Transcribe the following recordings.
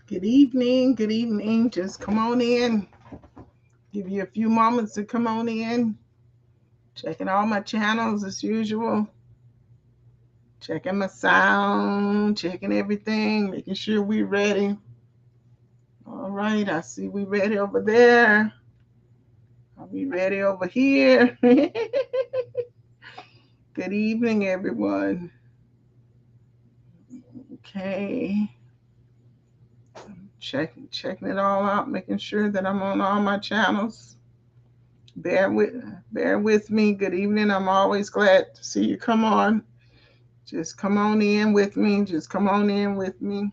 Good evening. Good evening. Just come on in. Give you a few moments to come on in. Checking all my channels as usual. Checking my sound. Checking everything. Making sure we're ready. All right. I see we ready over there. Are we ready over here? Good evening, everyone. Okay. Checking it all out. Making sure that I'm on all my channels. Bear with bear with me. Good evening. I'm always glad to see you come on. Just come on in with me. Just come on in with me.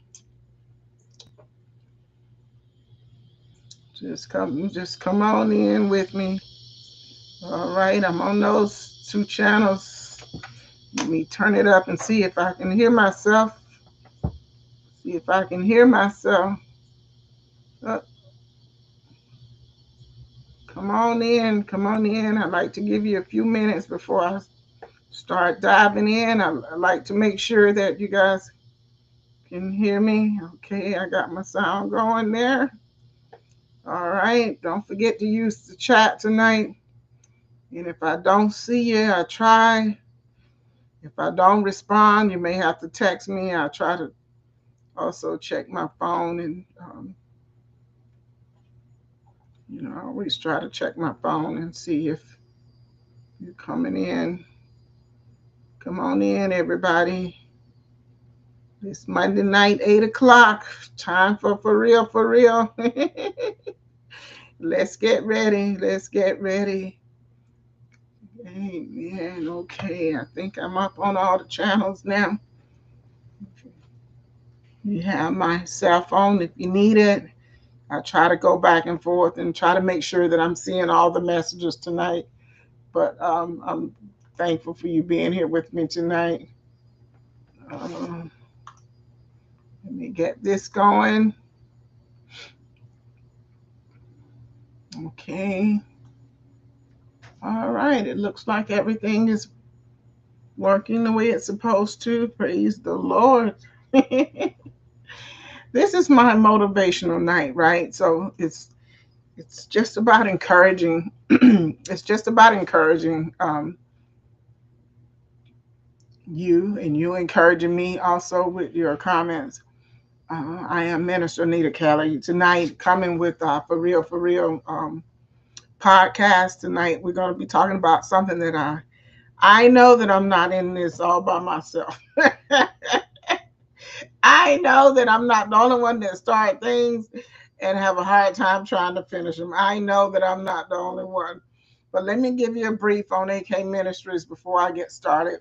Just come on in with me. All right, I'm on those two channels. Let me turn it up and see if I can hear myself. See if I can hear myself. Uh, Come on in. Come on in. I'd like to give you a few minutes before I start diving in. I like to make sure that you guys can hear me. Okay, I got my sound going there. All right, don't forget to use the chat tonight. And if I don't see you, I try. If I don't respond, you may have to text me. I'll try to also check my phone and, I always try to check my phone and see if you're coming in. Come on in, everybody. It's Monday night, 8 o'clock. Time for real, for real. Let's get ready. Let's get ready. Amen. Okay, I think I'm up on all the channels now. You have my cell phone if you need it. I try to go back and forth and try to make sure that I'm seeing all the messages tonight. But I'm thankful for you being here with me tonight. Um, Let me get this going. Okay. All right. It looks like everything is working the way it's supposed to. Praise the Lord. This is my motivational night, right? So it's just about encouraging. It's just about encouraging you, and you encouraging me also with your comments. I am Minister Anita Kelly tonight, coming with for real podcast. Tonight we're going to be talking about something that I know that I'm not in this all by myself. I know that I'm not the only one that start things and have a hard time trying to finish them. I know that I'm not the only one. But let me give you a brief on AK Ministries before I get started.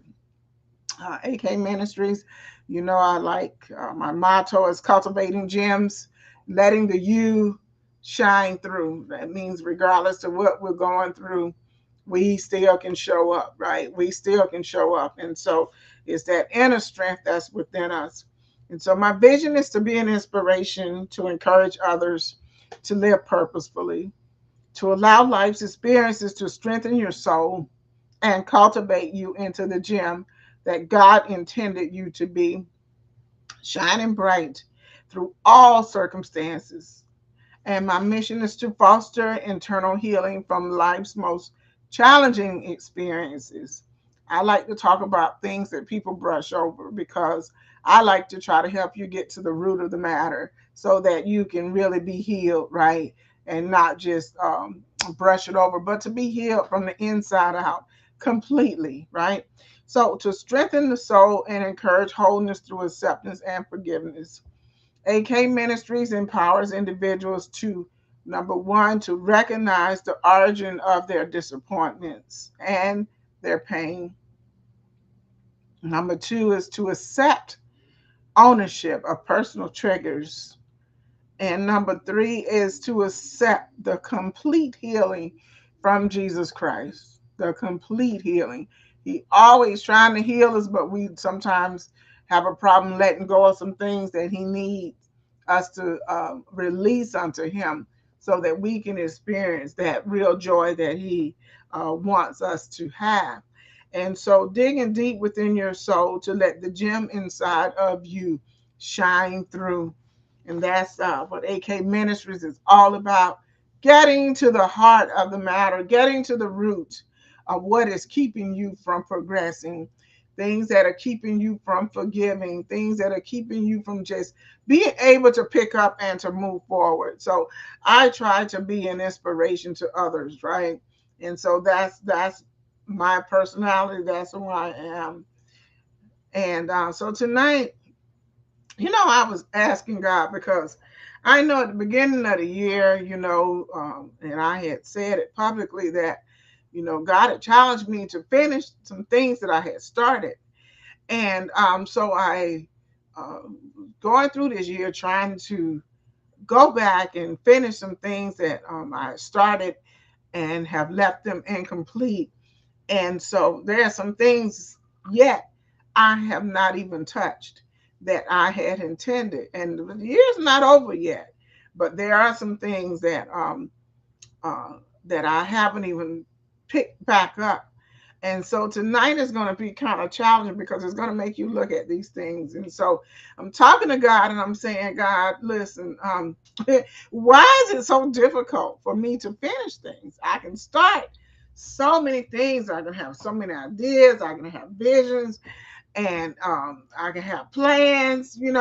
AK Ministries, I like my motto is cultivating gems, letting the you shine through. That means regardless of what we're going through, we still can show up, right? We still can show up. And so it's that inner strength that's within us. And so my vision is to be an inspiration, to encourage others to live purposefully, to allow life's experiences to strengthen your soul and cultivate you into the gem that God intended you to be, shining bright through all circumstances. And my mission is to foster internal healing from life's most challenging experiences. I like to talk about things that people brush over because I like to try to help you get to the root of the matter so that you can really be healed, right? And not just brush it over, but to be healed from the inside out completely, right? So, to strengthen the soul and encourage wholeness through acceptance and forgiveness. AK Ministries empowers individuals to, number one, to recognize the origin of their disappointments and their pain. Number two is to accept ownership of personal triggers. And number three is to accept the complete healing from Jesus Christ. The complete healing. He always trying to heal us, but we sometimes have a problem letting go of some things that he needs us to release unto him so that we can experience that real joy that he wants us to have. And so digging deep within your soul to let the gem inside of you shine through. And that's what AK Ministries is all about, getting to the heart of the matter, getting to the root of what is keeping you from progressing, things that are keeping you from forgiving, things that are keeping you from just being able to pick up and to move forward. So I try to be an inspiration to others, right? And so that's my personality. That's who I am. And so tonight, I was asking God because I know at the beginning of the year, and I had said it publicly that, God had challenged me to finish some things that I had started. And so I, going through this year, trying to go back and finish some things that I started and have left them incomplete. And so there are some things yet I have not even touched that I had intended. And the year's not over yet, but there are some things that I haven't even picked back up. And so tonight is going to be kind of challenging because it's going to make you look at these things. And so I'm talking to God and I'm saying, God, listen, why is it so difficult for me to finish things? I can start so many things. I can have so many ideas. I can have visions, and I can have plans, and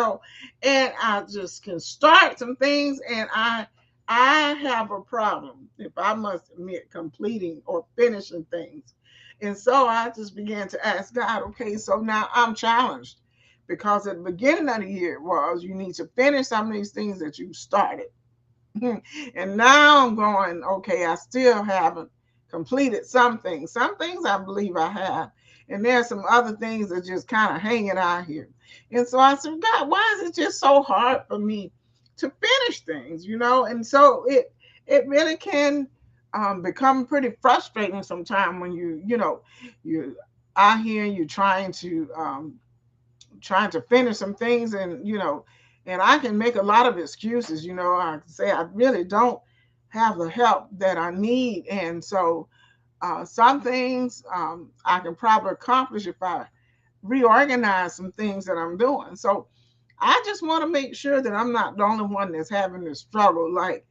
I just can start some things. And I have a problem, if I must admit, completing or finishing things. And so I just began to ask God, okay, so now I'm challenged because at the beginning of the year was you need to finish some of these things that you started. And now I'm going, okay, I still haven't completed some things. Some things I believe I have. And there's some other things that just kind of hanging out here. And so I said, God, why is it just so hard for me to finish things, And so it really can become pretty frustrating sometimes when you out here and you're trying to finish some things, and I can make a lot of excuses. I can say I really don't have the help that I need. And so some things I can probably accomplish if I reorganize some things that I'm doing. So I just want to make sure that I'm not the only one that's having this struggle, like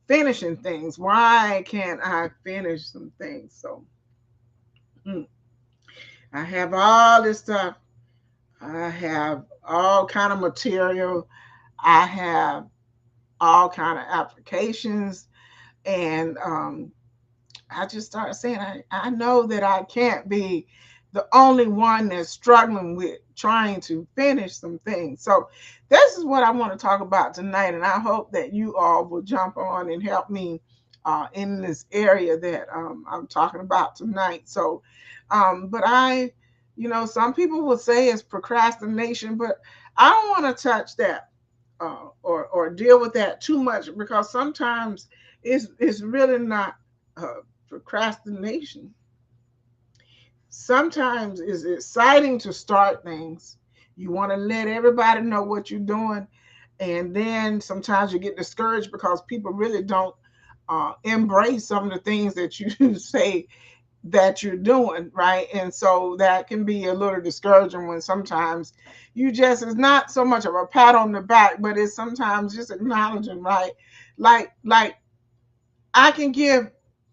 finishing things. Why can't I finish some things? So I have all this stuff. I have all kind of material. I have all kind of applications, and I just started saying, I know that I can't be the only one that's struggling with trying to finish some things. So this is what I want to talk about tonight, and I hope that you all will jump on and help me in this area that I'm talking about tonight. So, but some people will say it's procrastination, but I don't want to touch that or deal with that too much, because sometimes it's really not procrastination. Sometimes it's exciting to start things. You want to let everybody know what you're doing, and then sometimes you get discouraged because people really don't embrace some of the things that you say that you're doing, right? And so that can be a little discouraging when sometimes it's not so much of a pat on the back, but it's sometimes just acknowledging, right? Like I can give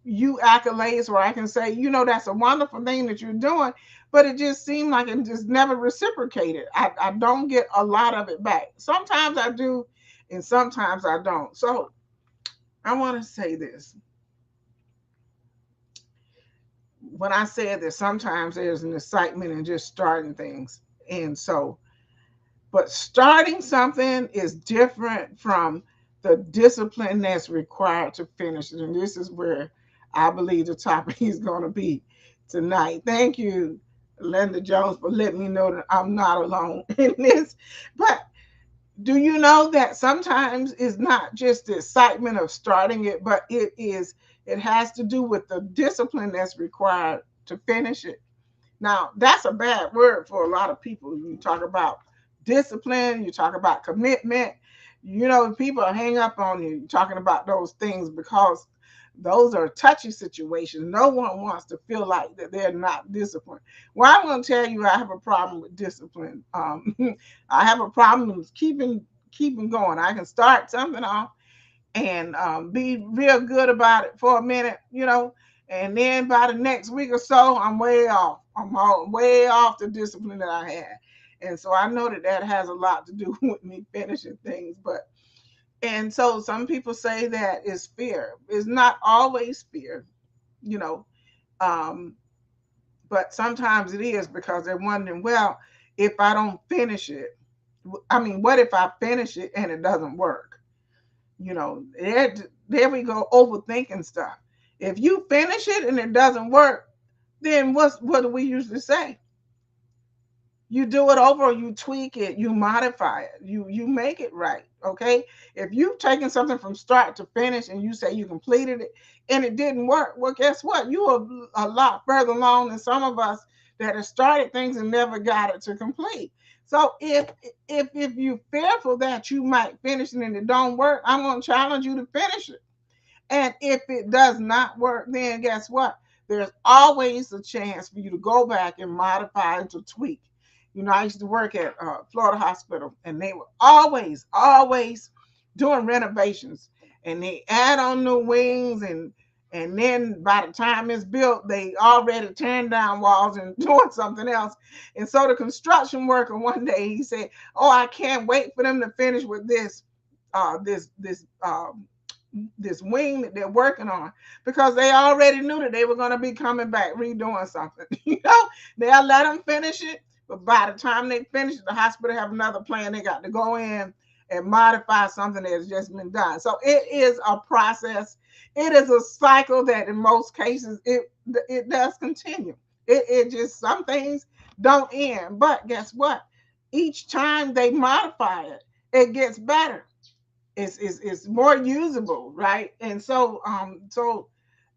you accolades, or I can say, that's a wonderful thing that you're doing, but it just seemed like it just never reciprocated. I don't get a lot of it back. Sometimes I do, and sometimes I don't. So I want to say this. When I said that sometimes there's an excitement in just starting things. And so, but starting something is different from the discipline that's required to finish it. And this is where I believe the topic is going to be tonight. Thank you, Linda Jones, for letting me know that I'm not alone in this. But do you know that sometimes it's not just the excitement of starting it, but it has to do with the discipline that's required to finish it. Now, that's a bad word for a lot of people. You talk about discipline, you talk about commitment, people hang up on you talking about those things because those are touchy situations. No one wants to feel like that they're not disciplined. Well, I'm going to tell you, I have a problem with discipline. I have a problem with keeping keeping going. I can start something off and be real good about it for a minute, and then by the next week or so, I'm way off. Way off the discipline that I had. And so I know that that has a lot to do with me finishing things. And so some people say that it's fear. It's not always fear, you know, um, but sometimes it is because they're wondering, well, if I don't finish it, I mean, what if I finish it and it doesn't work? There we go, overthinking stuff. If you finish it and it doesn't work, then what do we usually say? You do it over, you tweak it, you modify it, you make it right. Okay. If you've taken something from start to finish and you say you completed it and it didn't work, well, guess what? You are a lot further along than some of us that have started things and never got it to complete. So if you're fearful that you might finish it and it don't work, I'm going to challenge you to finish it. And if it does not work, then guess what? There's always a chance for you to go back and modify and to tweak. I used to work at Florida Hospital, and they were always doing renovations, and they add on new wings, and then by the time it's built, they already tearing down walls and doing something else. And so the construction worker one day, he said, "Oh, I can't wait for them to finish with this wing that they're working on, because they already knew that they were going to be coming back redoing something." They'll let them finish it, but by the time they finish it, the hospital have another plan. They got to go in and modify something that has just been done. So it is a process. It is a cycle that in most cases it does continue. It just, some things don't end, but guess what? Each time they modify it, it gets better. It's more usable, right? And so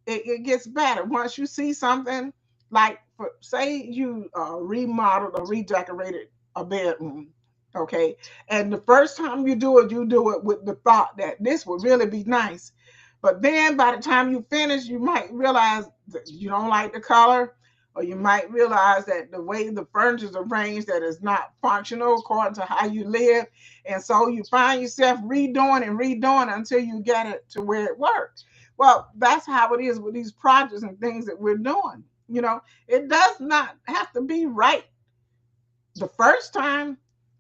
it gets better once you see something, like, say you remodeled or redecorated a bedroom, okay, and the first time you do it with the thought that this would really be nice, but then by the time you finish, you might realize that you don't like the color, or you might realize that the way the furniture is arranged, that is not functional according to how you live. And so you find yourself redoing and redoing until you get it to where it works. Well, that's how it is with these projects and things that we're doing. It does not have to be right the first time,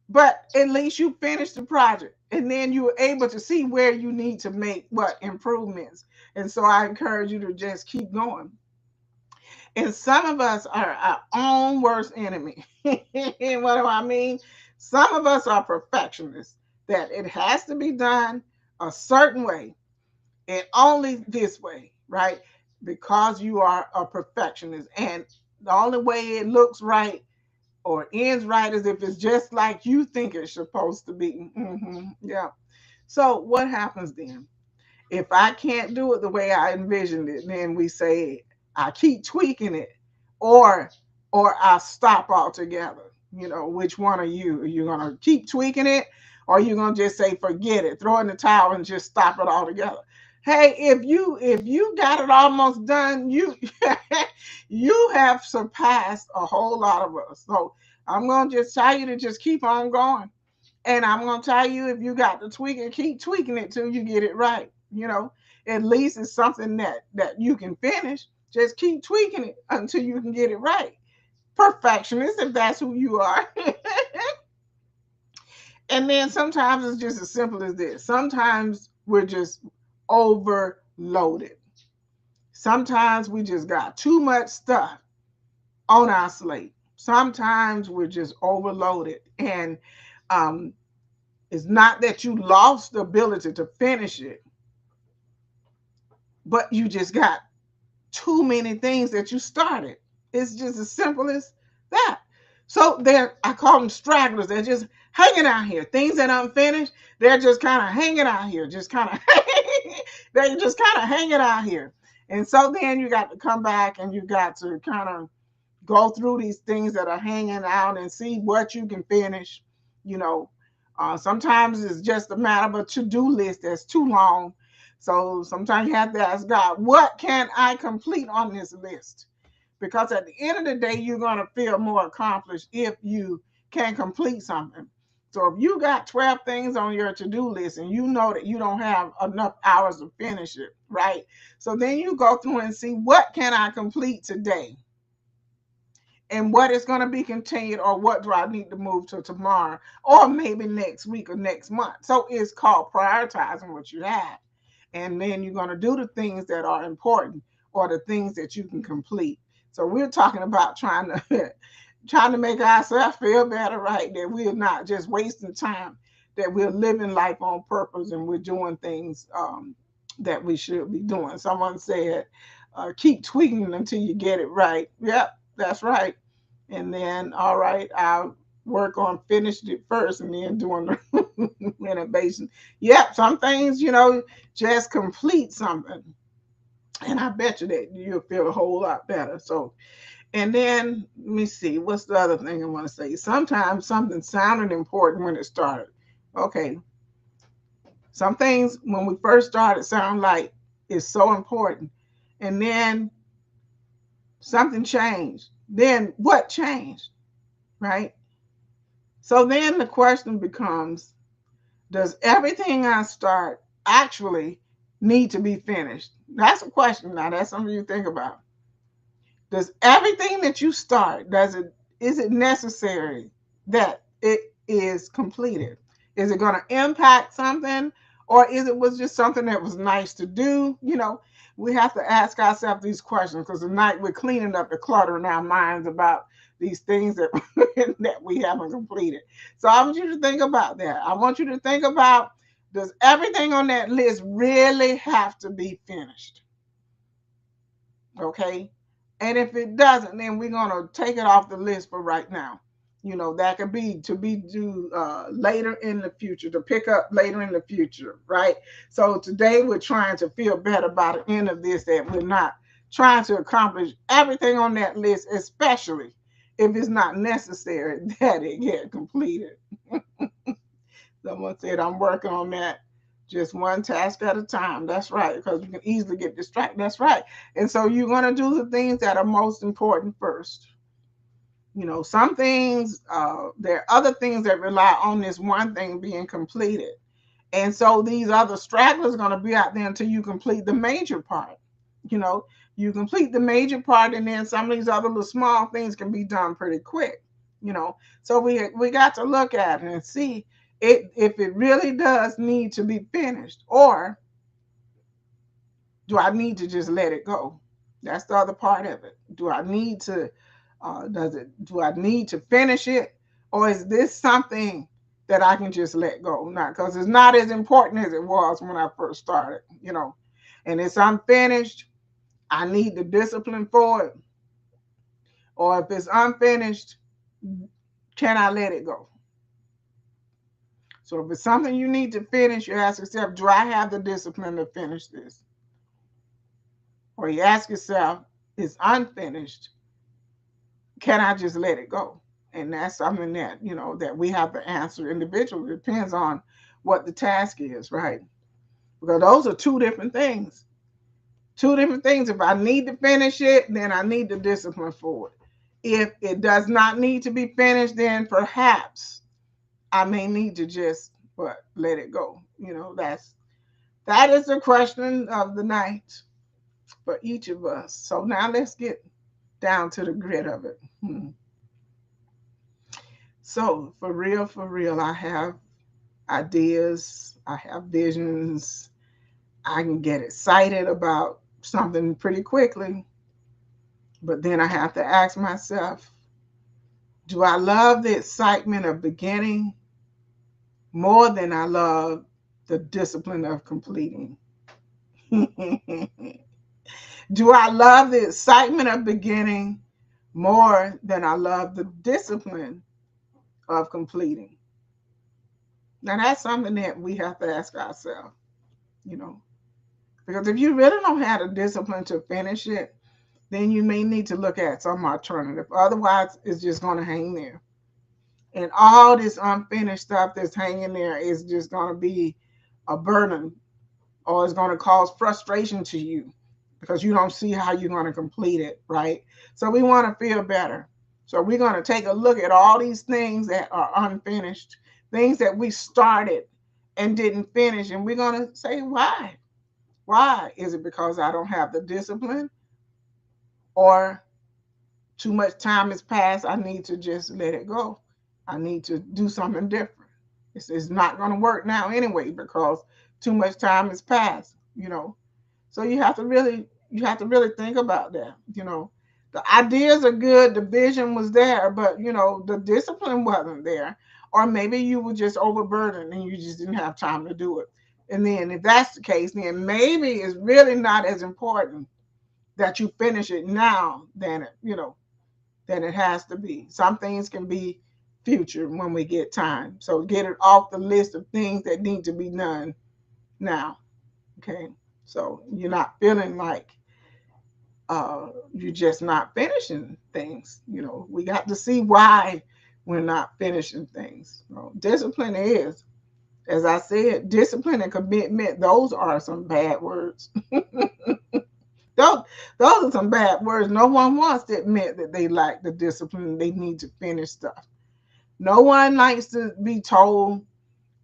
but at least you finish the project, and then you're able to see where you need to make what improvements. And so I encourage you to just keep going. And some of us are our own worst enemy. And what do I mean? Some of us are perfectionists, that it has to be done a certain way and only this way, right? Because you are a perfectionist. And the only way it looks right or ends right is if it's just like you think it's supposed to be. Yeah. So what happens then? If I can't do it the way I envisioned it, then we say I keep tweaking it, or I stop altogether. Which one are you? Are you gonna keep tweaking it, or are you gonna just say forget it, throw in the towel and just stop it altogether? Hey, if you got it almost done, you you have surpassed a whole lot of us. So I'm gonna just tell you to just keep on going. And I'm gonna tell you, if you got to tweak it, keep tweaking it till you get it right. At least it's something that you can finish. Just keep tweaking it until you can get it right. Perfectionist, if that's who you are. And then sometimes it's just as simple as this. Sometimes we're just overloaded. Sometimes we just got too much stuff on our slate. Sometimes we're just overloaded. And it's not that you lost the ability to finish it, but you just got too many things that you started. It's just as simple as that. So I call them stragglers. They're just hanging out here. Things that unfinished, they're just kind of hanging out here. They're just kind of hanging out here. And so then you got to come back and you got to kind of go through these things that are hanging out and see what you can finish. Sometimes it's just a matter of a to-do list that's too long. So sometimes you have to ask God, what can I complete on this list? Because at the end of the day, you're going to feel more accomplished if you can complete something. So if you got 12 things on your to-do list and you know that you don't have enough hours to finish it, right? So then you go through and see, what can I complete today? And what is going to be continued, or what do I need to move to tomorrow, or maybe next week or next month? So it's called prioritizing what you have. And then you're going to do the things that are important, or the things that you can complete. So we're talking about trying to trying to make ourselves feel better, right? That we're not just wasting time, that we're living life on purpose, and we're doing things that we should be doing. Someone said, keep tweaking until you get it right. Yep, that's right. And then, all right, I'll work on finishing it first and then doing the renovation. Yep, some things, just complete something. And I bet you that you'll feel a whole lot better. So, and then let me see, what's the other thing I want to say? Sometimes something sounded important when it started. Okay, some things when we first started sound like it's so important. And then something changed. Then what changed? Right? So then the question becomes, does everything I start actually need to be finished? That's a question. Now that's something you think about. Does everything that you start, is it necessary that it is completed? Is it going to impact something, or is it was just something that was nice to do? We have to ask ourselves these questions, because tonight we're cleaning up the clutter in our minds about these things that that we haven't completed. So I want you to think about that. I want you to think about, does everything on that list really have to be finished? Okay. And if it doesn't, then we're going to take it off the list for right now. That could be to be due later in the future, to pick up later in the future, right? So today we're trying to feel better by the end of this, that we're not trying to accomplish everything on that list, especially if it's not necessary that it get completed. Someone said, I'm working on that, just one task at a time. That's right, because you can easily get distracted. That's right. And so you're going to do the things that are most important first. Some things, there are other things that rely on this one thing being completed. And so these other stragglers are going to be out there until you complete the major part. You complete the major part, and then some of these other little small things can be done pretty quick. So we got to look at it and see if it really does need to be finished, or do I need to just let it go? That's the other part of it. Do I need to do I need to finish it, or is this something that I can just let go? Not because it's not as important as it was when I first started, and it's unfinished. I need the discipline for it. Or if it's unfinished, can I let it go? So if it's something you need to finish, you ask yourself, do I have the discipline to finish this? Or you ask yourself, it's unfinished, can I just let it go? And that's something that, that we have to answer individually. It depends on what the task is, right? Because those are two different things. Two different things. If I need to finish it, then I need the discipline for it. If it does not need to be finished, then perhaps I may need to just let it go. That is the question of the night for each of us. So now let's get down to the grit of it. So for real, I have ideas, I have visions. I can get excited about something pretty quickly, but then I have to ask myself, do I love the excitement of beginning more than I love the discipline of completing? Do I love the excitement of beginning more than I love the discipline of completing? Now that's something that we have to ask ourselves, because if you really don't have the discipline to finish it, then you may need to look at some alternative. Otherwise, it's just going to hang there. And all this unfinished stuff that's hanging there is just going to be a burden, or it's going to cause frustration to you because you don't see how you're going to complete it, right? So we want to feel better. So we're going to take a look at all these things that are unfinished. things that we started and didn't finish. And we're going to say, why? Why? Is it because I don't have the discipline, or too much time has passed? I need to just let it go. I need to do something different. It's not going to work now anyway because too much time has passed, you know. So you have to really think about that, you know. The ideas are good, the vision was there, but you know, the discipline wasn't there. Or maybe you were just overburdened and you just didn't have time to do it. And then if that's the case, then maybe it's really not as important that you finish it now than it has to be. Some things can be future when we get time. So get it off the list of things that need to be done now. Okay. So you're not feeling like you're just not finishing things. You know, we got to see why we're not finishing things. So discipline is, as I said, discipline and commitment, those are some bad words. those, those are some bad words. No one wants to admit that they lack the discipline, they need to finish stuff. No one likes to be told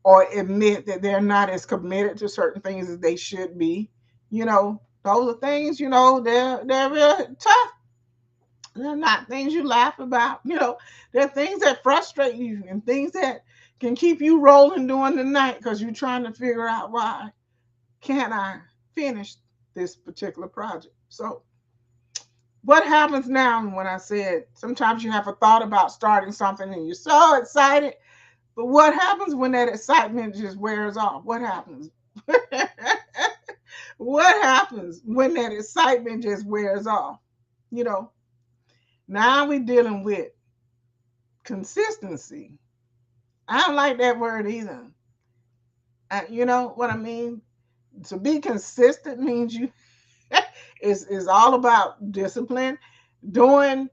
or admit that they're not as committed to certain things as they should be. You know, those are things, you know, they're real tough. They're not things you laugh about. You know, they're things that frustrate you and things that can keep you rolling during the night because you're trying to figure out, why can't I finish this particular project? So what happens now? When I said sometimes you have a thought about starting something and you're so excited, but what happens when that excitement just wears off? What happens? What happens when that excitement just wears off? You know, now we're dealing with consistency. I don't like that word either. You know what I mean? To be consistent means you is all about discipline, doing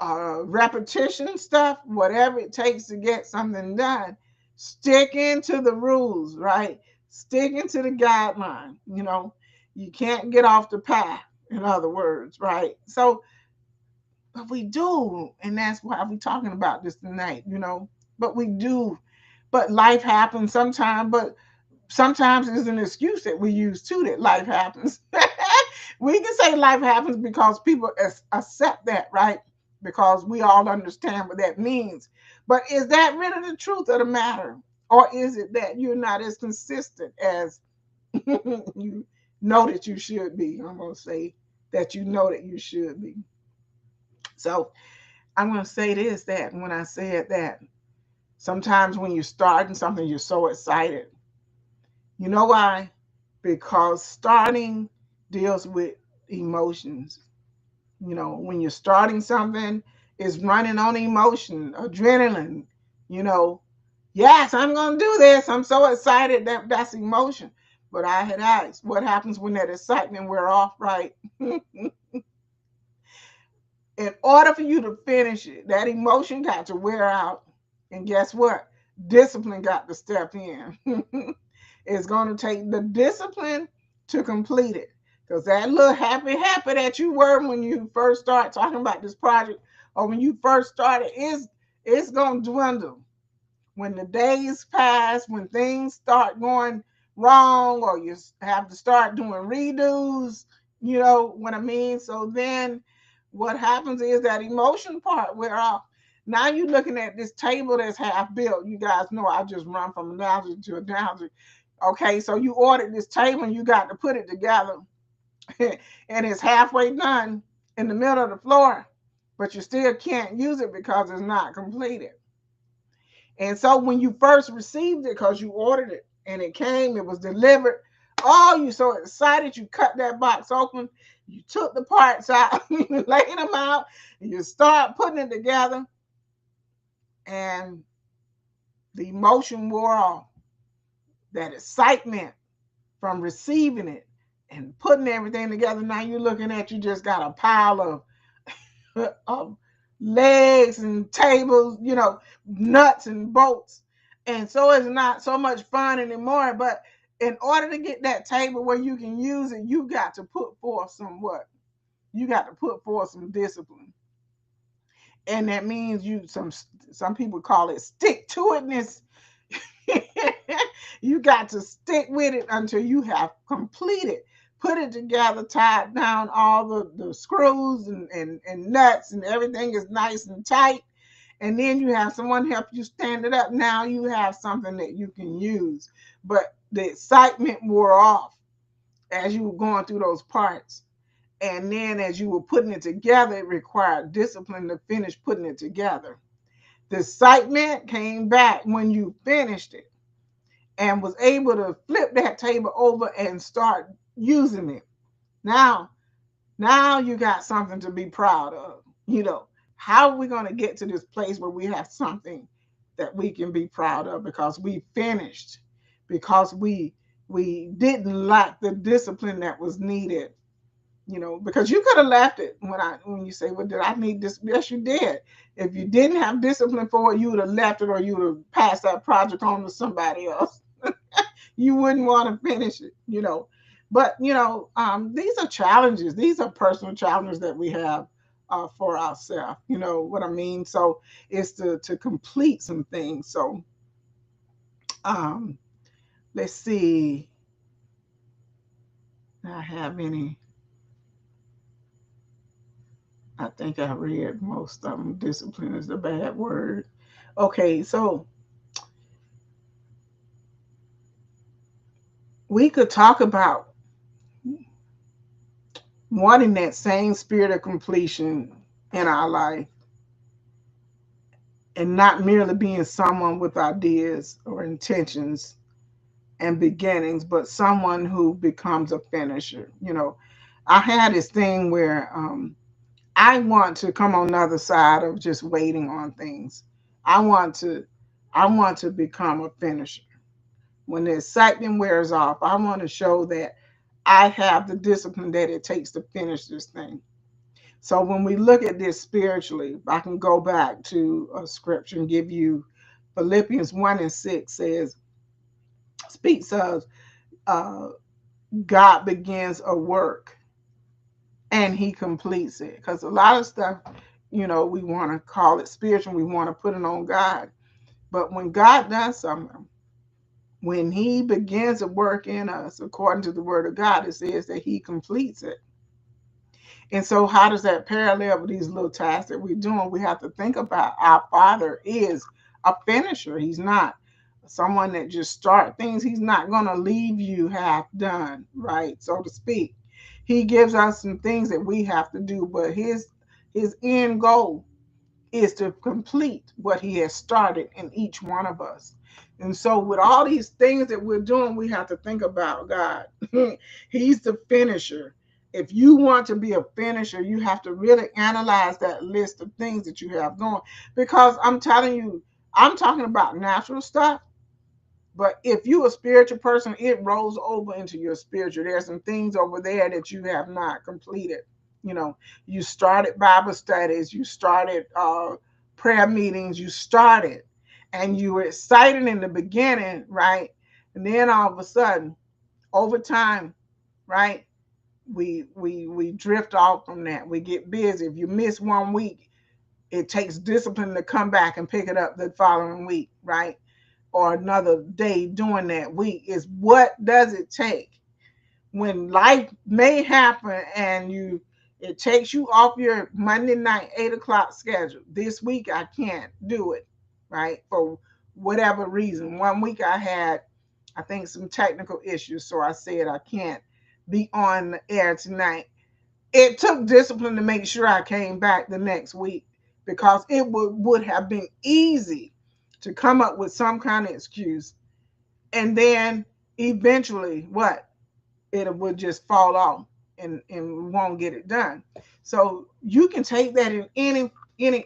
repetition stuff, whatever it takes to get something done. Sticking to the rules, right? Sticking to the guideline. You know, you can't get off the path. In other words, right? So, but we do, and that's why we're talking about this tonight. You know, but we do. But life happens sometimes. But sometimes it's an excuse that we use too, that life happens. We can say life happens because people accept that, right? Because we all understand what that means. But is that really the truth of the matter? Or is it that you're not as consistent as you know that you should be? I'm going to say that you know that you should be. So I'm going to say this, that when I said that, sometimes when you're starting something, you're so excited. You know why? Because starting deals with emotions. You know, when you're starting something, it's running on emotion, adrenaline. You know, yes, I'm going to do this. I'm so excited. That's emotion. But I had asked, what happens when that excitement wear off, right? In order for you to finish it, that emotion got to wear out. And guess what? Discipline got to step in. It's going to take the discipline to complete it. Because that little happy that you were when you first start talking about this project, or when you first started, it's going to dwindle. When the days pass, when things start going wrong, or you have to start doing redos, you know what I mean? So then what happens is that emotion part wear off. Now you're looking at this table that's half built. You guys know I just run from analogy to analogy. Okay, so you ordered this table and you got to put it together, and it's halfway done in the middle of the floor, but you still can't use it because it's not completed. And so when you first received it, because you ordered it and it came, it was delivered. Oh, you so excited, you cut that box open, you took the parts out, you laid them out, and you start putting it together, and the emotion wore off. That excitement from receiving it and putting everything together. Now you're looking at, you just got a pile of legs and tables, you know, nuts and bolts. And so it's not so much fun anymore. But in order to get that table where you can use it, you got to put forth some what? You got to put forth some discipline. And that means some people call it stick to itness. You got to stick with it until you have completed, put it together, tied down all the screws and nuts, and everything is nice and tight. And then you have someone help you stand it up. Now you have something that you can use. But the excitement wore off as you were going through those parts. And then as you were putting it together, it required discipline to finish putting it together. The excitement came back when you finished it and was able to flip that table over and start using it. Now, now you got something to be proud of. How are we going to get to this place where we have something that we can be proud of because we finished, because we didn't lack the discipline that was needed. Because you could have left it when you say, well, did I need this? Yes, you did. If you didn't have discipline for it, you would have left it, or you would have passed that project on to somebody else. You wouldn't want to finish it. But these are challenges. These are personal challenges that we have for ourselves. You know what I mean? So it's to complete some things. So let's see. I have any. I think I read most of them. Discipline is a bad word. Okay, so we could talk about wanting that same spirit of completion in our life and not merely being someone with ideas or intentions and beginnings, but someone who becomes a finisher. I had this thing where I want to come on the other side of just waiting on things. I want to become a finisher. When the excitement wears off, I want to show that I have the discipline that it takes to finish this thing. So when we look at this spiritually, I can go back to a scripture and give you Philippians 1:6 speaks of uh, God begins a work and he completes it. Because a lot of stuff, we want to call it spiritual. We want to put it on God. But when God does something, when he begins to work in us, according to the word of God, it says that he completes it. And so how does that parallel with these little tasks that we're doing? We have to think about our Father is a finisher. He's not someone that just start things. He's not going to leave you half done, right? So to speak. He gives us some things that we have to do, but his end goal is to complete what he has started in each one of us. And so with all these things that we're doing, we have to think about God. He's the finisher. If you want to be a finisher, you have to really analyze that list of things that you have going. Because I'm telling you, I'm talking about natural stuff. But if you're a spiritual person, it rolls over into your spiritual. There's some things over there that you have not completed. You started Bible studies, you started prayer meetings, you started, and you were excited in the beginning, right? And then all of a sudden, over time, right, we drift off from that. We get busy. If you miss 1 week, it takes discipline to come back and pick it up the following week, right? Or another day during that week. Is what does it take when life may happen and it takes you off your Monday night 8 o'clock schedule. This week I can't do it, right? For whatever reason. 1 week I had, I think, some technical issues, so I said I can't be on the air tonight. It took discipline to make sure I came back the next week, because it would have been easy to come up with some kind of excuse, and then eventually what? It would just fall off and we won't get it done. So you can take that in any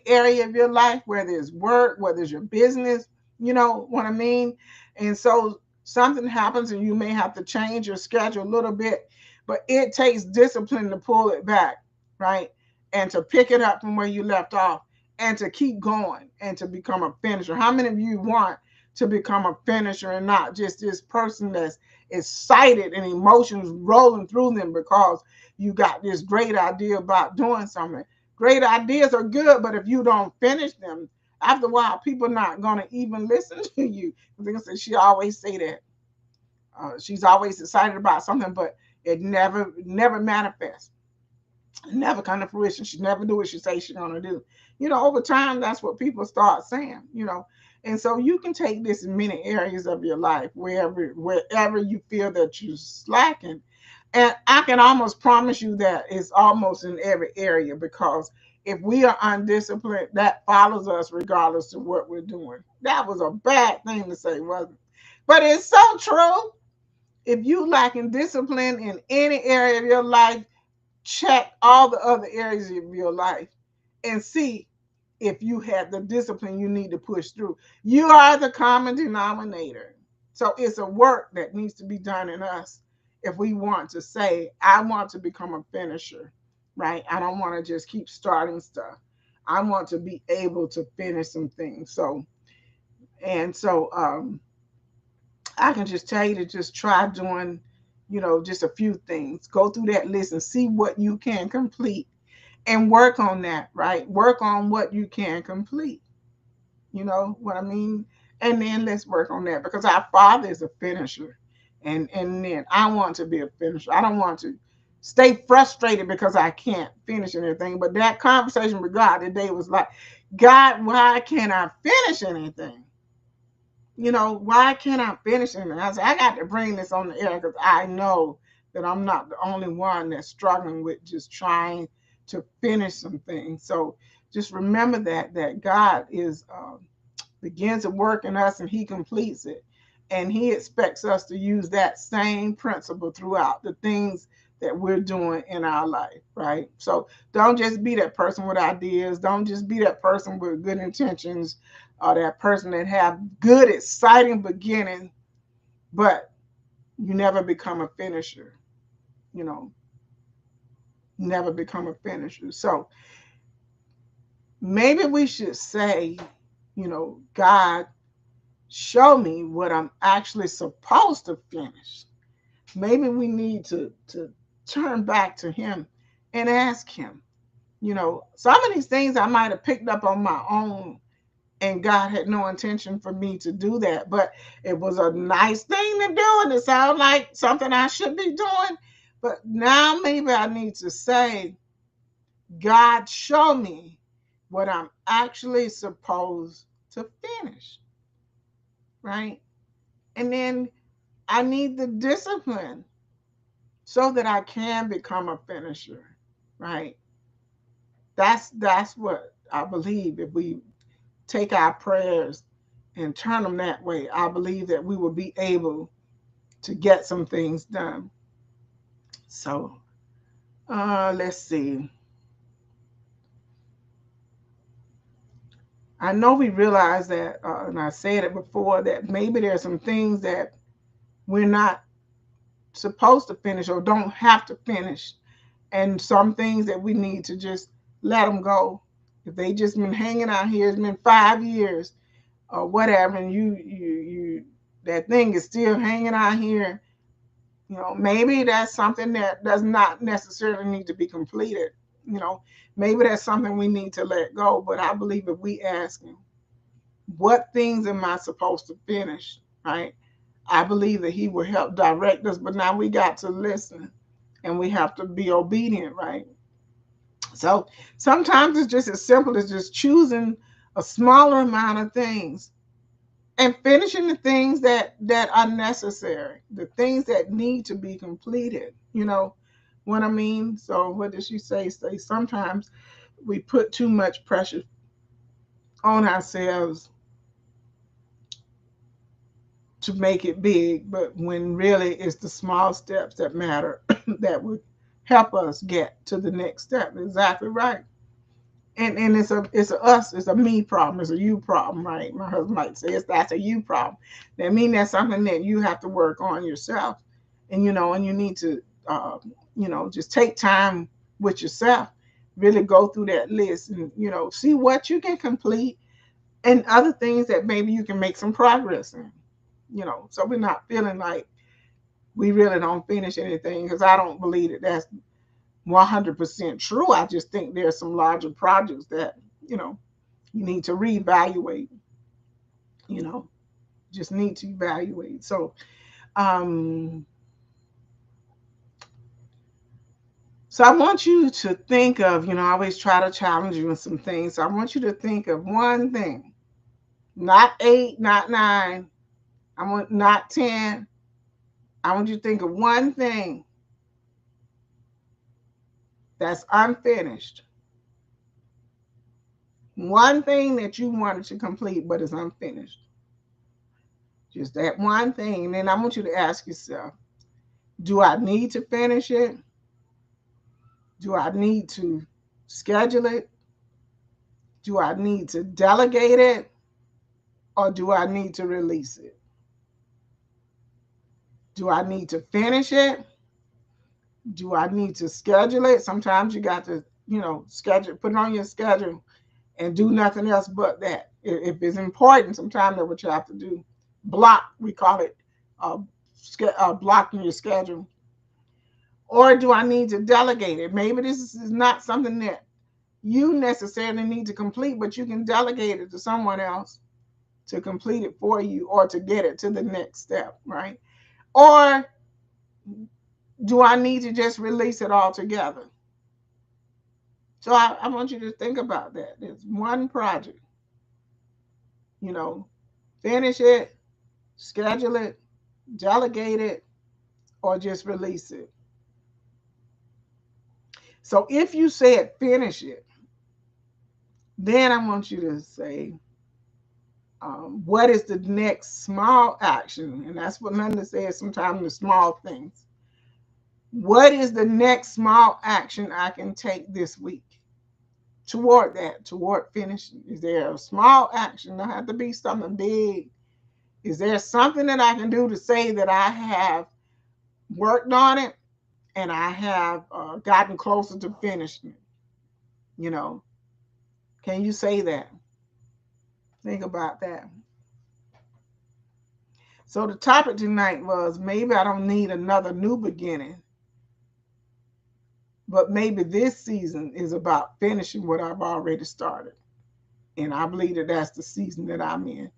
area of your life, whether it's work, whether it's your business, you know what I mean? And so something happens and you may have to change your schedule a little bit, but it takes discipline to pull it back, right? And to pick it up from where you left off and to keep going and to become a finisher. How many of you want to become a finisher and not just this person that's excited and emotions rolling through them because you got this great idea about doing something? Great ideas are good, but if you don't finish them, after a while, people are not going to even listen to you. Because she always say that. She's always excited about something, but it never manifests. It never come to fruition. She never do what she say she's gonna do. Over time, that's what people start saying. And so you can take this in many areas of your life, wherever you feel that you're slacking. And I can almost promise you that it's almost in every area, because if we are undisciplined, that follows us regardless of what we're doing. That was a bad thing to say, wasn't it? But it's so true. If you lacking discipline in any area of your life, check all the other areas of your life and see if you had the discipline you need to push through. You are the common denominator. So it's a work that needs to be done in us if we want to say, I want to become a finisher, right? I don't want to just keep starting stuff. I want to be able to finish some things. So I can just tell you to just try doing, just a few things. Go through that list and see what you can complete and work on that, right? Work on what you can complete. You know what I mean? And then let's work on that, because our Father is a finisher. And then I want to be a finisher. I don't want to stay frustrated because I can't finish anything. But that conversation with God today was like, God, why can't I finish anything? Why can't I finish anything? I said, I got to bring this on the air because I know that I'm not the only one that's struggling with just trying to finish some things. So just remember that God begins to work in us and he completes it. And he expects us to use that same principle throughout the things that we're doing in our life, right? So don't just be that person with ideas. Don't just be that person with good intentions, or that person that have good, exciting beginning, but you never become a finisher, never become a finisher. So maybe we should say, God, show me what I'm actually supposed to finish. Maybe we need to turn back to him and ask him. Some of these things I might have picked up on my own, and God had no intention for me to do that, but it was a nice thing to do, and it sounded like something I should be doing. But now maybe I need to say, God, show me what I'm actually supposed to finish, right? And then I need the discipline so that I can become a finisher, right? That's what I believe. If we take our prayers and turn them that way, I believe that we will be able to get some things done. So let's see. I know we realize that, and I said it before, that maybe there's some things that we're not supposed to finish or don't have to finish, and some things that we need to just let them go. If they just been hanging out here, it's been 5 years or whatever, and you that thing is still hanging out here, maybe that's something that does not necessarily need to be completed. Maybe that's something we need to let go. But I believe if we ask him, what things am I supposed to finish, right? I believe that he will help direct us. But now we got to listen, and we have to be obedient, right? So sometimes it's just as simple as just choosing a smaller amount of things and finishing the things that are necessary, the things that need to be completed. You know what I mean? So what did she say? Say sometimes we put too much pressure on ourselves to make it big, but when really it's the small steps that matter that would help us get to the next step. Exactly right. And it's a me problem, it's a you problem, right? My husband might say that's a you problem. That means that's something that you have to work on yourself, and you need to just take time with yourself, really go through that list, and see what you can complete and other things that maybe you can make some progress in. So we're not feeling like we really don't finish anything, because I don't believe that that's 100% true. I just think there's some larger projects that, you need to reevaluate, you know, just need to evaluate. Um, so I want you to think of, I always try to challenge you in some things. So I want you to think of one thing, not 8, not 9. I want not 10. I want you to think of one thing that's unfinished. One thing that you wanted to complete but is unfinished. Just that one thing. And then I want you to ask yourself, do I need to finish it? Do I need to schedule it? Do I need to delegate it? Or do I need to release it? Do I need to finish it? Do I need to schedule it? Sometimes you got to, schedule, put it on your schedule and do nothing else but that. If it's important, sometimes that's what you have to do. Block, we call it blocking your schedule. Or do I need to delegate it? Maybe this is not something that you necessarily need to complete, but you can delegate it to someone else to complete it for you or to get it to the next step, right? Or do I need to just release it all together? So I want you to think about that. It's one project, finish it, schedule it, delegate it, or just release it. So if you said finish it, then I want you to say, what is the next small action? And that's what Linda says sometimes, the small things. What is the next small action I can take this week toward that, toward finishing? Is there a small action? Don't have to be something big. Is there something that I can do to say that I have worked on it and I have gotten closer to finishing it? Can you say that? Think about that. So the topic tonight was, maybe I don't need another new beginning, but maybe this season is about finishing what I've already started. And I believe that that's the season that I'm in.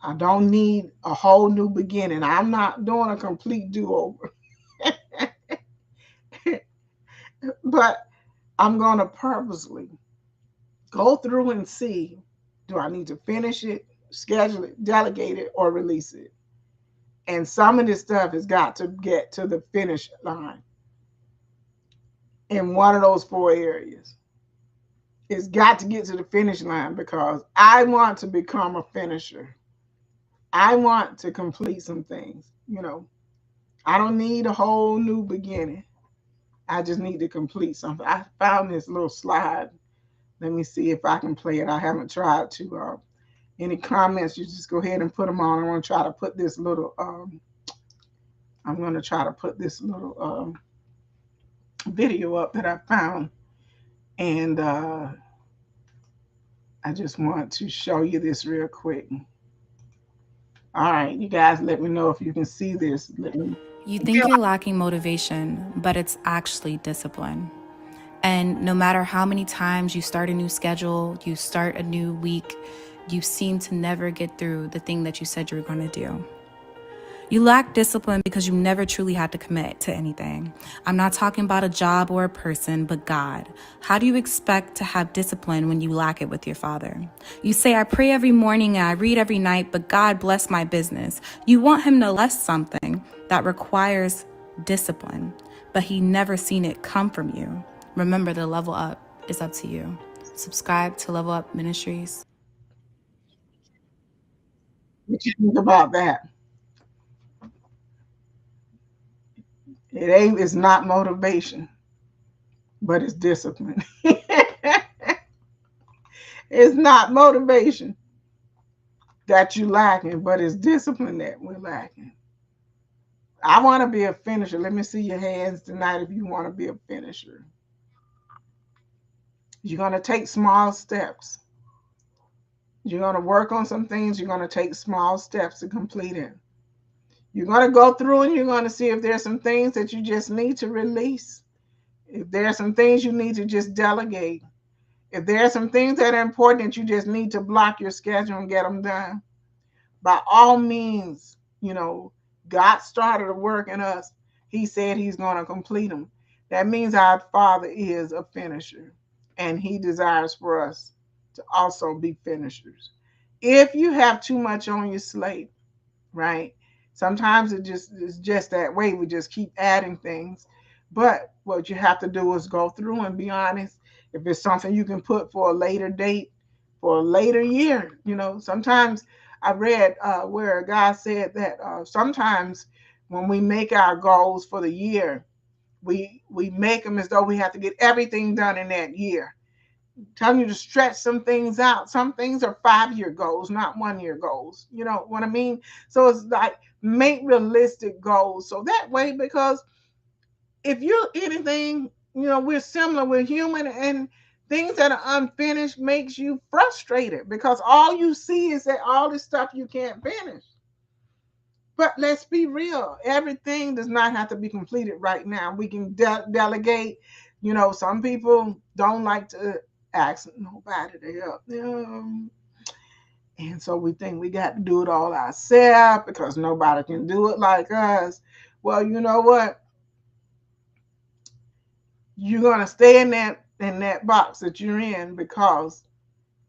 I don't need a whole new beginning. I'm not doing a complete do-over. But I'm going to purposely go through and see, do I need to finish it, schedule it, delegate it, or release it? And some of this stuff has got to get to the finish line in one of those 4 areas. It's got to get to the finish line because I want to become a finisher. I want to complete some things. I don't need a whole new beginning. I just need to complete something. I found this little slide. Let me see if I can play it. I haven't tried to. Any comments, you just go ahead and put them on. I want to try to put this little, video up that I found. And I just want to show you this real quick. All right, you guys, let me know if you can see this. You think you're lacking motivation, but it's actually discipline. And no matter how many times you start a new schedule, you start a new week, you seem to never get through the thing that you said you were going to do. You lack discipline because you never truly had to commit to anything. I'm not talking about a job or a person, but God. How do you expect to have discipline when you lack it with your Father? You say, I pray every morning and I read every night, but God bless my business. You want Him to bless something that requires discipline, but He never seen it come from you. Remember, the level up is up to you. Subscribe to Level Up Ministries. What you think about that? It's not motivation, but it's discipline. It's not motivation that you're lacking, but it's discipline that we're lacking. I want to be a finisher. Let me see your hands tonight if you want to be a finisher. You're going to take small steps. You're going to work on some things. You're going to take small steps to complete it. You're going to go through and you're going to see if there's some things that you just need to release. If there are some things you need to just delegate, if there are some things that are important that you just need to block your schedule and get them done, by all means, God started a work in us. He said he's going to complete them. That means our Father is a finisher, and he desires for us to also be finishers. If you have too much on your slate, right? Sometimes it's just that way. We just keep adding things. But what you have to do is go through and be honest. If it's something you can put for a later date, for a later year, sometimes I read where God said that sometimes when we make our goals for the year, we make them as though we have to get everything done in that year. Telling you to stretch some things out. Some things are 5-year goals, not 1-year goals. You know what I mean? So it's like make realistic goals. So that way, because if you're anything, we're similar, we're human, and things that are unfinished makes you frustrated because all you see is that all this stuff you can't finish. But let's be real. Everything does not have to be completed right now. We can delegate. Some people don't like to ask nobody to help them. And so we think we got to do it all ourselves because nobody can do it like us. Well, you know what? You're going to stay in that box that you're in because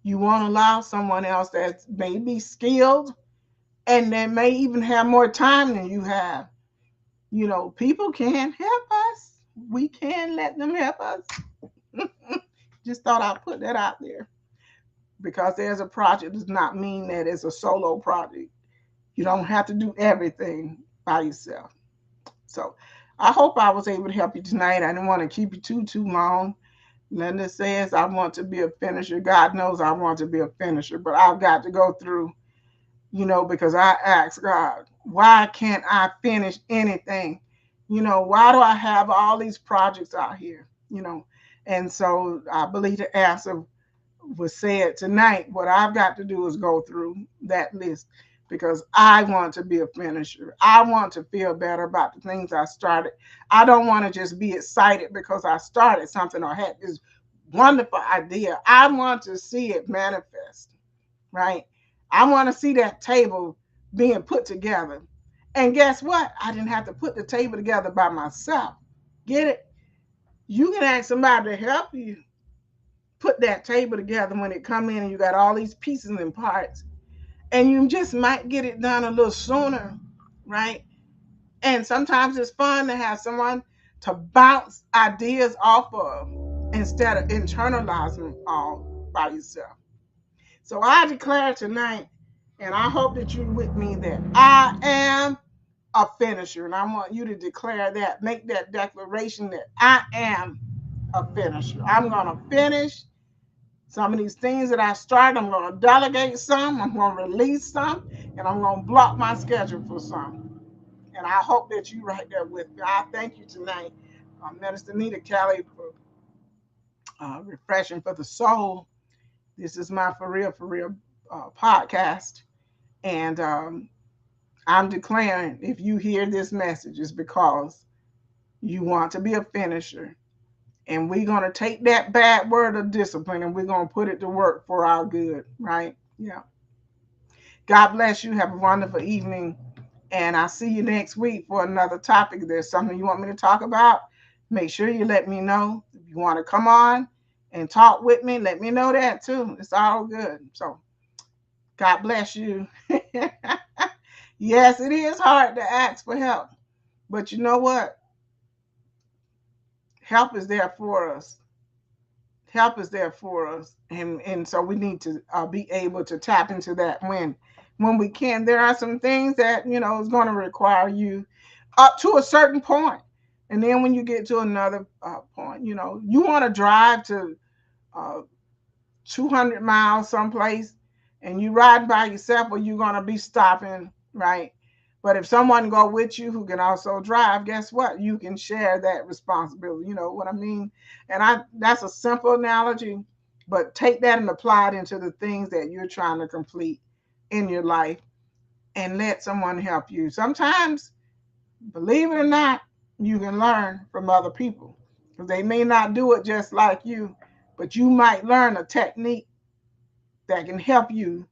you won't allow someone else that may be skilled and that may even have more time than you have. People can help us. We can let them help us. Just thought I'd put that out there. Because there's a project does not mean that it's a solo project. You don't have to do everything by yourself. So I hope I was able to help you tonight. I didn't want to keep you too long. Linda says, I want to be a finisher. God knows I want to be a finisher, but I've got to go through, because I asked God, why can't I finish anything? Why do I have all these projects out here? And so I believe the answer was said tonight. What I've got to do is go through that list because I want to be a finisher. I want to feel better about the things I started. I don't want to just be excited because I started something or had this wonderful idea. I want to see it manifest, right? I want to see that table being put together. And guess what? I didn't have to put the table together by myself. Get it? You can ask somebody to help you put that table together when it come in and you got all these pieces and parts. And you just might get it done a little sooner, right? And sometimes it's fun to have someone to bounce ideas off of instead of internalizing them all by yourself. So I declare tonight, and I hope that you're with me, that I am a finisher. And I want you to declare that, make that declaration that I am a finisher. I'm going to finish some of these things that I started. I'm going to delegate some, I'm going to release some, and I'm going to block my schedule for some. And I hope that you right there with me. I thank you tonight, Minister Nita Kelly, for refreshing for the soul. This is my For Real podcast. And I'm declaring if you hear this message, it's because you want to be a finisher. And we're going to take that bad word of discipline and we're going to put it to work for our good, right? Yeah. God bless you. Have a wonderful evening. And I'll see you next week for another topic. If there's something you want me to talk about, make sure you let me know. If you want to come on and talk with me, let me know that too. It's all good. So God bless you. Yes, it is hard to ask for help. But you know what? Help is there for us. Help is there for us. And so we need to be able to tap into that when we can. There are some things that, is going to require you up to a certain point. And then when you get to another point, you want to drive to 200 miles someplace and you ride by yourself, or you're going to be stopping, right? But if someone go with you who can also drive, guess what? You can share that responsibility. You know what I mean? And that's a simple analogy, but take that and apply it into the things that you're trying to complete in your life and let someone help you. Sometimes, believe it or not, you can learn from other people. because they may not do it just like you, but you might learn a technique that can help you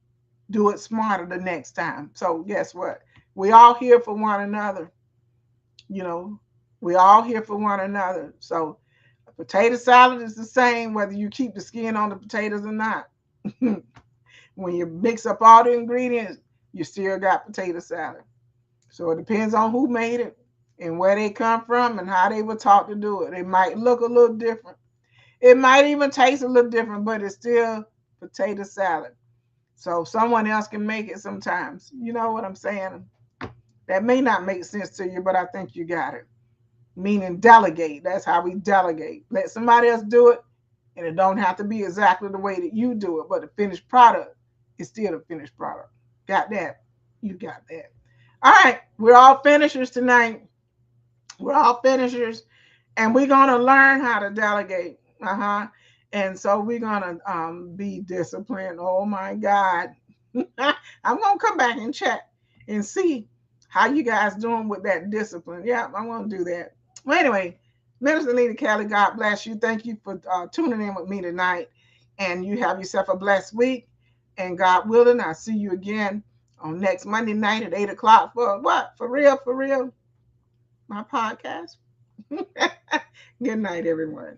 do it smarter the next time. So guess what? We all here for one another. You know, we all here for one another. So a potato salad is the same whether you keep the skin on the potatoes or not. When you mix up all the ingredients, you still got potato salad. So it depends on who made it and where they come from and how they were taught to do it. It might look a little different. It might even taste a little different, but it's still potato salad. So someone else can make it sometimes. You know what I'm saying? That may not make sense to you, but I think you got it. Meaning delegate. That's how we delegate. Let somebody else do it, and it don't have to be exactly the way that you do it, but the finished product is still the finished product. Got that? You got that. All right, we're all finishers tonight. We're all finishers, and we're gonna learn how to delegate. And so we're gonna be disciplined. Oh my God. I'm gonna come back and check and see how you guys doing with that discipline. Yeah, I'm gonna do that. Well, anyway, Minister Nita Kelly, God bless you. Thank you for tuning in with me tonight. And you have yourself a blessed week. And God willing, I'll see you again on next Monday night at 8 o'clock for what? For real, my podcast. Good night, everyone.